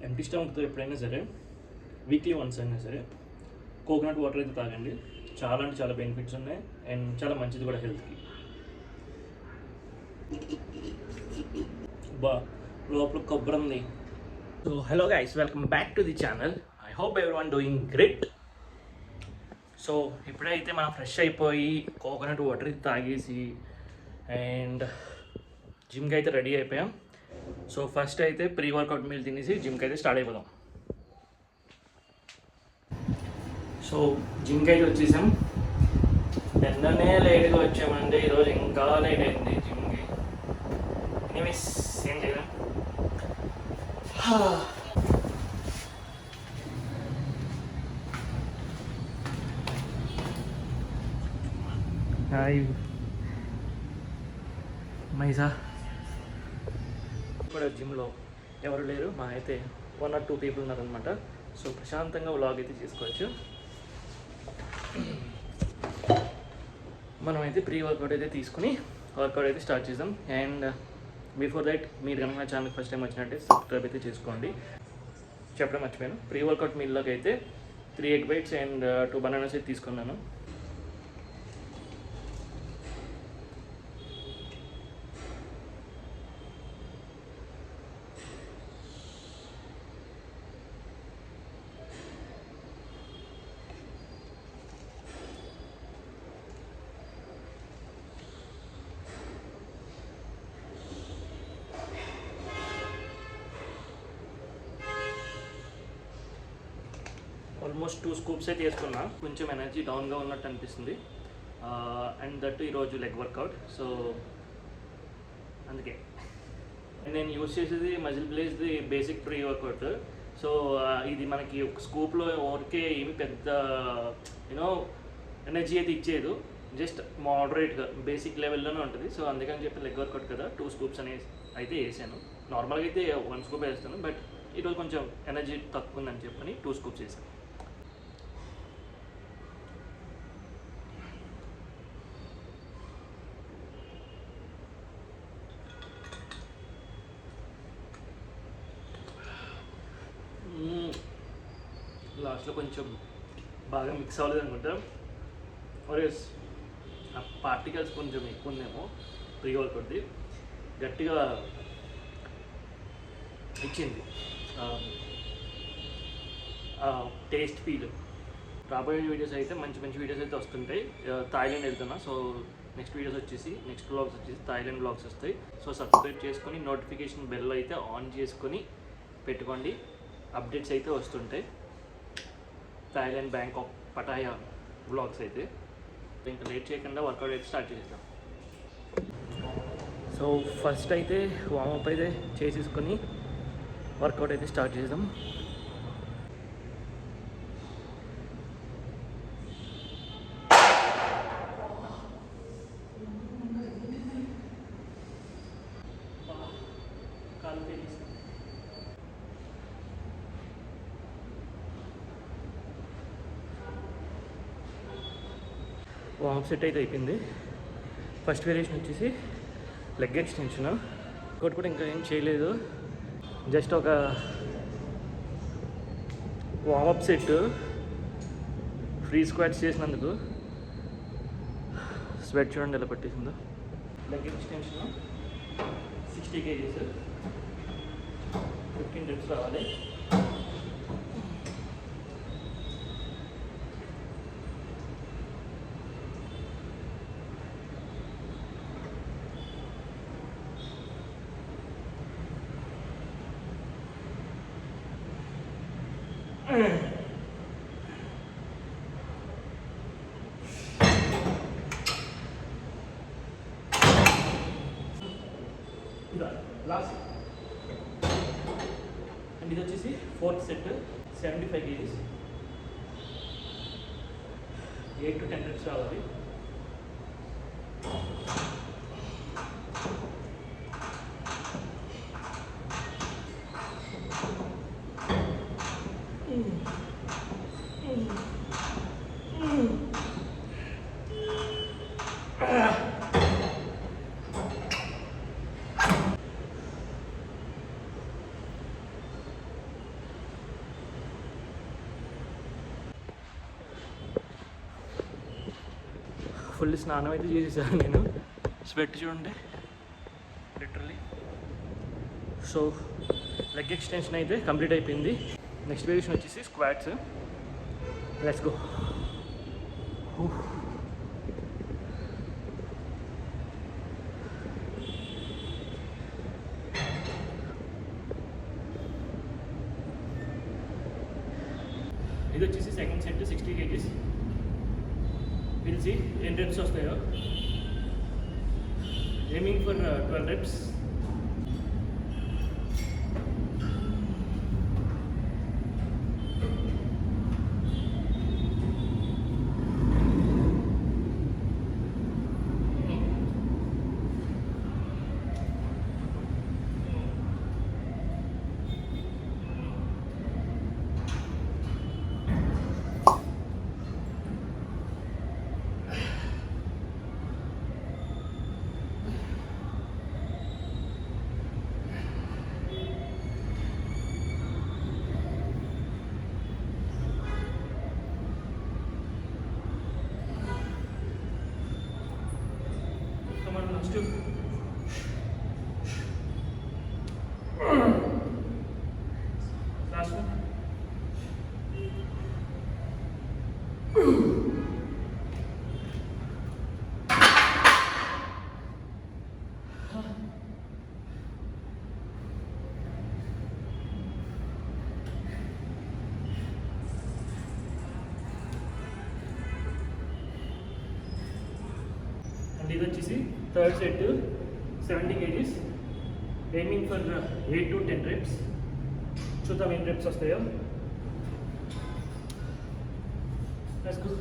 Empty స్టమక్తో ఎప్పుడైనా సరే weekly once అయినా సరే కోకోనట్ వాటర్ అయితే తాగండి. చాలా అంటే చాలా బెనిఫిట్స్ ఉన్నాయి అండ్ చాలా మంచిది కూడా హెల్త్కి. బా లోపల కొబ్బరి ఉంది. So hello guys, welcome back to the channel. I hope everyone doing great. So ఇప్పుడైతే మనం ఫ్రెష్ అయిపోయి కోకోనట్ వాటర్ తాగేసి అండ్ జిమ్కి అయితే రెడీ అయిపోయాం. సో ఫస్ట్ అయితే ప్రీ వర్కౌట్ మీల్ తినేసి జిమ్కి అయితే స్టార్ట్ అయిపోదాం. సో జిమ్కి అయితే వచ్చేసాం. నిన్ననే లేట్గా వచ్చామండి, ఈరోజు ఇంకా లేట్ అయింది జిమ్కి. ఎనీవేస్ ఏం చేయలేం. హాయ్ మైసా. ఇప్పుడు జిమ్లో ఎవరు లేరు, మా అయితే 1 or 2 పీపుల్ ఉన్నారనమాట. సో ప్రశాంతంగా వ్లాగ్ అయితే చేసుకోవచ్చు. మనం అయితే ప్రీ వర్కౌట్ అయితే తీసుకుని వర్కౌట్ అయితే స్టార్ట్ చేద్దాం. అండ్ బిఫోర్ దట్ మీరు కనుక నా ఛానల్కి ఫస్ట్ టైం వచ్చినట్టే సబ్స్క్రైబ్ అయితే చేసుకోండి. చెప్పడం మర్చిపోయాను, ప్రీ వర్కౌట్ మీల్లోకి అయితే 3 egg whites అండ్ 2 bananas అయితే తీసుకున్నాను. ఆల్మోస్ట్ 2 scoops అయితే వేసుకున్నా. కొంచెం ఎనర్జీ డౌన్గా ఉన్నట్టు అనిపిస్తుంది. అండ్ దట్ ఈరోజు లెగ్ వర్కౌట్, సో అందుకే నేను యూజ్ చేసేది మజిల్ బ్లేస్ది బేసిక్ ప్రీ వర్కౌట్. సో ఇది మనకి ఒక స్కూప్లో ఓరికే ఏమి పెద్ద యూనో ఎనర్జీ అయితే ఇచ్చేది, జస్ట్ మోడరేట్గా బేసిక్ లెవెల్లోనే ఉంటుంది. సో అందుకని చెప్పి లెగ్ వర్కౌట్ కదా 2 scoops అనేసి అయితే వేసాను. నార్మల్గా అయితే 1 scoop వేస్తాను, బట్ ఈరోజు కొంచెం ఎనర్జీ తక్కువ ఉందని చెప్పని 2 scoops వేసాను. లాస్ట్లో కొంచెం బాగా మిక్స్ అవ్వలేదు అనుకుంటా, ఒరేస్ ఆ పార్టికల్స్ కొంచెం ఎక్కువ ఉందేమో. ప్రీ వర్కౌట్ది గట్టిగా ఇచ్చింది టేస్ట్ ఫీల్. రాబోయే వీడియోస్ అయితే మంచి మంచి వీడియోస్ అయితే వస్తుంటాయి. థాయిలాండ్ వెళ్తున్నా, సో నెక్స్ట్ వీడియోస్ వచ్చేసి నెక్స్ట్ వ్లాగ్స్ వచ్చేసి థాయిలాండ్ వ్లాగ్స్ వస్తాయి. సో సబ్స్క్రైబ్ చేసుకొని నోటిఫికేషన్ బెల్ అయితే ఆన్ చేసుకొని పెట్టుకోండి, అప్డేట్స్ అయితే వస్తుంటాయి. థాయిలాండ్, బ్యాంకాక్, పటాయా వ్లాగ్స్ అయితే. ఇంకా లేట్ చేయకుండా వర్కౌట్ అయితే స్టార్ట్ చేద్దాం. సో ఫస్ట్ అయితే వార్మప్ అయితే చేసేసుకొని వర్కౌట్ అయితే స్టార్ట్ చేద్దాం. వార్మప్ సెట్ అయితే అయిపోయింది. ఫస్ట్ వేరియేషన్ వచ్చేసి లెగ్ ఎక్స్టెన్షన్. ఇంకోటి కూడా ఇంకా ఏం చేయలేదు, జస్ట్ ఒక వార్మప్ సెట్ ఫ్రీ స్క్వాట్స్ చేసినందుకు స్వెట్ చూడండి ఎలా పట్టేసిందో. లెగ్ ఎక్స్టెన్షన్ 60 kgs 15 reps రావాలి. లాస్ట్ అండ్ ఇది వచ్చేసి 4th set 75 kgs 8 to 10 reps రావాలి. ఫుల్ స్నానం అయితే చేసేసాను నేను. స్వెట్ చూడండి లిటరలీ. సో లెగ్ ఎక్స్టెన్షన్ అయితే కంప్లీట్ అయిపోయింది. నెక్స్ట్ వేరియేషన్ వచ్చేసి స్క్వాట్స్. Let's go. ఇది వచ్చేసి సెకండ్ సెట్ 60 kgs. పిలిచి ఎన్ని రెప్స్ వస్తాయో. Aiming for 12 reps. Let's do it. Last one. And this వచ్చేసి third set 70 kgs. Aiming for 8 to 10 reps. చూద్దాం ఎన్ని reps వస్తాయో. Let's go.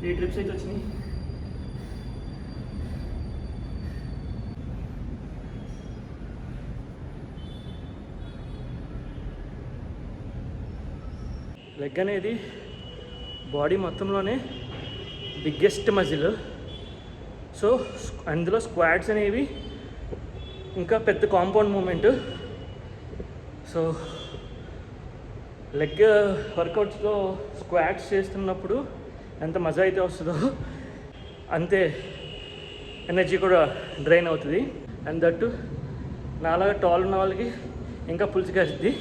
ఈ ట్రిప్స్ అయితే వచ్చినాయి. లెగ్ అనేది బాడీ మొత్తంలోనే బిగ్గెస్ట్ మజిల్. సో అందులో స్క్వాట్స్ అనేవి ఇంకా పెద్ద కాంపౌండ్ మూమెంట్. సో లెగ్ వర్కౌట్స్లో స్క్వాట్స్ చేస్తున్నప్పుడు ఎంత మజా అయితే వస్తుందో అంతే ఎనర్జీ కూడా డ్రైన్ అవుతుంది. అండ్ దట్టు నాలాగా టాల్ ఉన్న వాళ్ళకి ఇంకా పులుసుకేస్తుంది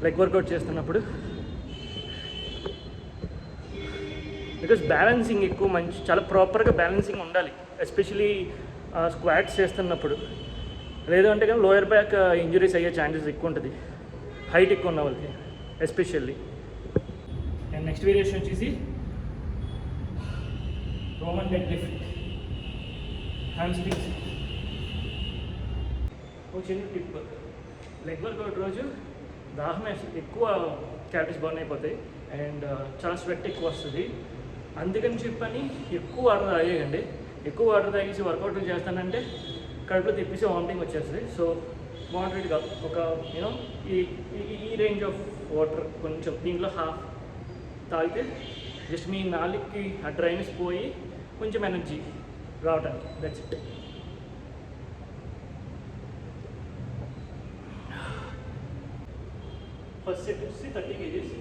లెగ్ వర్కౌట్ చేస్తున్నప్పుడు. బికాస్ బ్యాలెన్సింగ్ ఎక్కువ చాలా ప్రాపర్గా బ్యాలెన్సింగ్ ఉండాలి, ఎస్పెషలీ స్క్వాట్స్ చేస్తున్నప్పుడు. లేదు అంటే కానీ లోయర్ బ్యాక్ ఇంజరీస్ అయ్యే ఛాన్సెస్ ఎక్కువ ఉంటుంది హైట్ ఎక్కువ ఉన్న వాళ్ళకి ఎస్పెషల్లీ. అండ్ నెక్స్ట్ వేరియేషన్ వచ్చేసి Roman dead lift, hand springs. ఒక చిన్న టిప్, లెగ్ వర్కౌట్ రోజు దాహం ఎక్కువ క్యాలరీస్ బర్న్ అయిపోతాయి అండ్ చాలా స్వెట్ ఎక్కువ వస్తుంది. అందుకని చెప్పని ఎక్కువ వాటర్ తాగేయండి. ఎక్కువ వాటర్ తాగేసి వర్కౌట్ చేస్తానంటే కడుపులో తిప్పేసి వామిటింగ్ వచ్చేస్తుంది. సో మోడరేట్గా ఒక యూనో ఈ రేంజ్ ఆఫ్ వాటర్ కొంచెం దీంట్లో హాఫ్ తాగితే జస్ట్ మీ నాలుగుకి ఆ డ్రైనెస్ పోయి కొంచెం ఎనర్జీ రావడానికి. That's it. ఫస్ట్ సెట్ వచ్చి 30 kgs.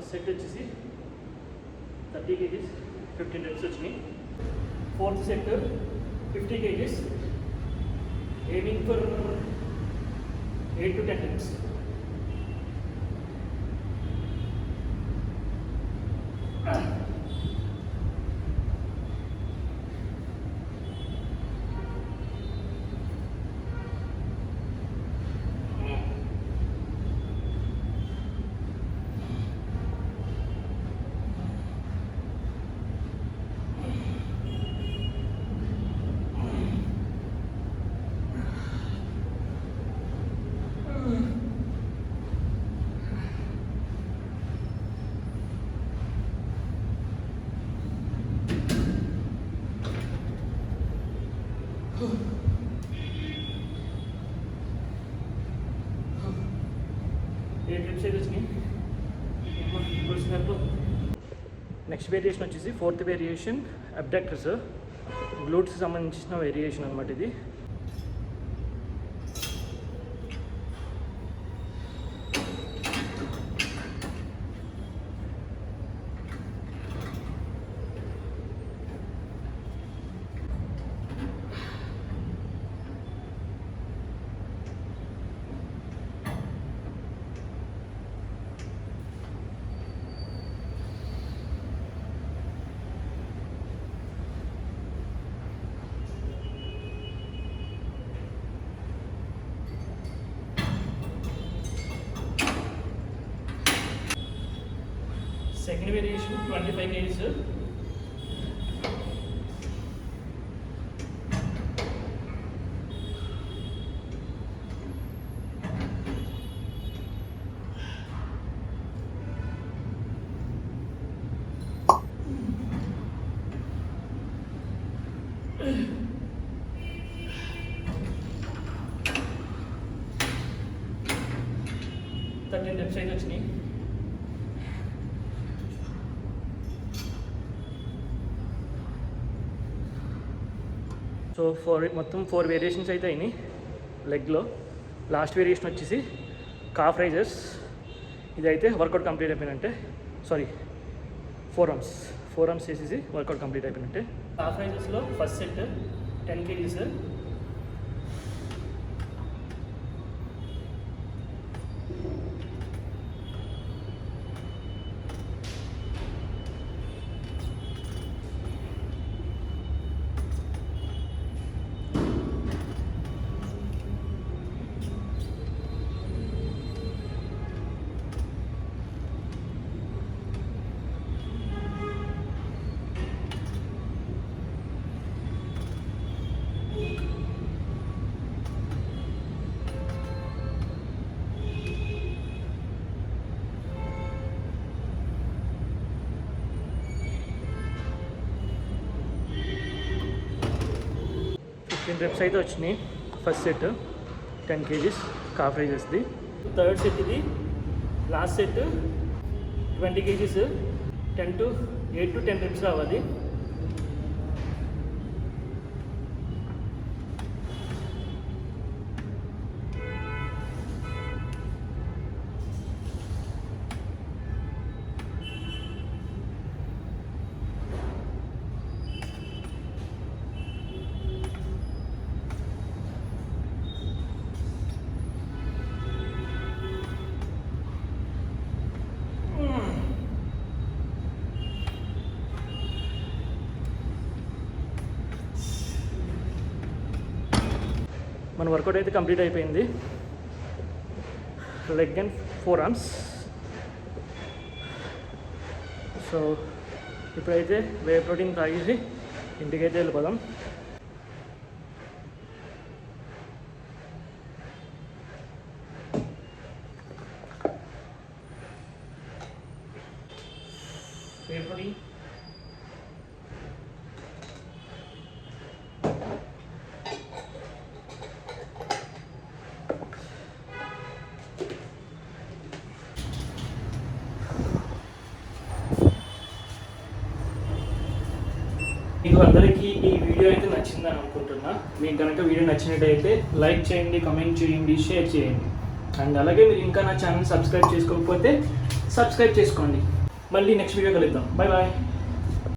ఫస్ట్ సెట్ వచ్చేసి 30 kgs 15 reps వచ్చినాయి. Fourth set 50 kgs aiming for 8 to 10 reps. Next variation వచ్చేసి ఫోర్త్ వేరియేషన్ అబ్డక్టర్స్, గ్లూట్స్కి సంబంధించిన వేరియేషన్ అనమాట ఇది. Second variation 25 kgs. Thirteen reps అయితే వచ్చినాయి. సో మొత్తం 4 వేరియేషన్స్ అయితే అయినాయి లెగ్లో. లాస్ట్ వేరియేషన్ వచ్చేసి కాఫ్ రైజర్స్. ఇదైతే వర్కౌట్ కంప్లీట్ అయిపోయినంటే, సారీ ఫోర్ ఆర్మ్స్ చేసేసి వర్కౌట్ కంప్లీట్ అయిపోయినట్టే. కాఫ్ రైజర్స్లో ఫస్ట్ సెట్ 10 kgs. రెప్స్ అయితే వచ్చినాయి. ఫస్ట్ సెట్ 10 kgs కాఫ్ రైజెస్ది. థర్డ్ సెట్ ఇది. Last set 20 kgs 8 to 10 reps రావాలి. మన వర్కౌట్ అయితే కంప్లీట్ అయిపోయింది. Leg and four arms. So ఇప్పుడైతే వే ప్రోటీన్ తాగేసి ఇంటికైతే వెళ్ళిపోదాం. వే ప్రోటీన్ మీకు అందరికీ ఈ వీడియో అయితే నచ్చిందని అనుకుంటున్నా. మీకు కనుక వీడియో నచ్చినట్టయితే లైక్ చేయండి, కమెంట్ చేయండి, షేర్ చేయండి. అండ్ అలాగే మీరు ఇంకా నా ఛానల్ సబ్స్క్రైబ్ చేసుకోకపోతే సబ్స్క్రైబ్ చేసుకోండి. మళ్ళీ నెక్స్ట్ వీడియో కలుద్దాం. Bye bye.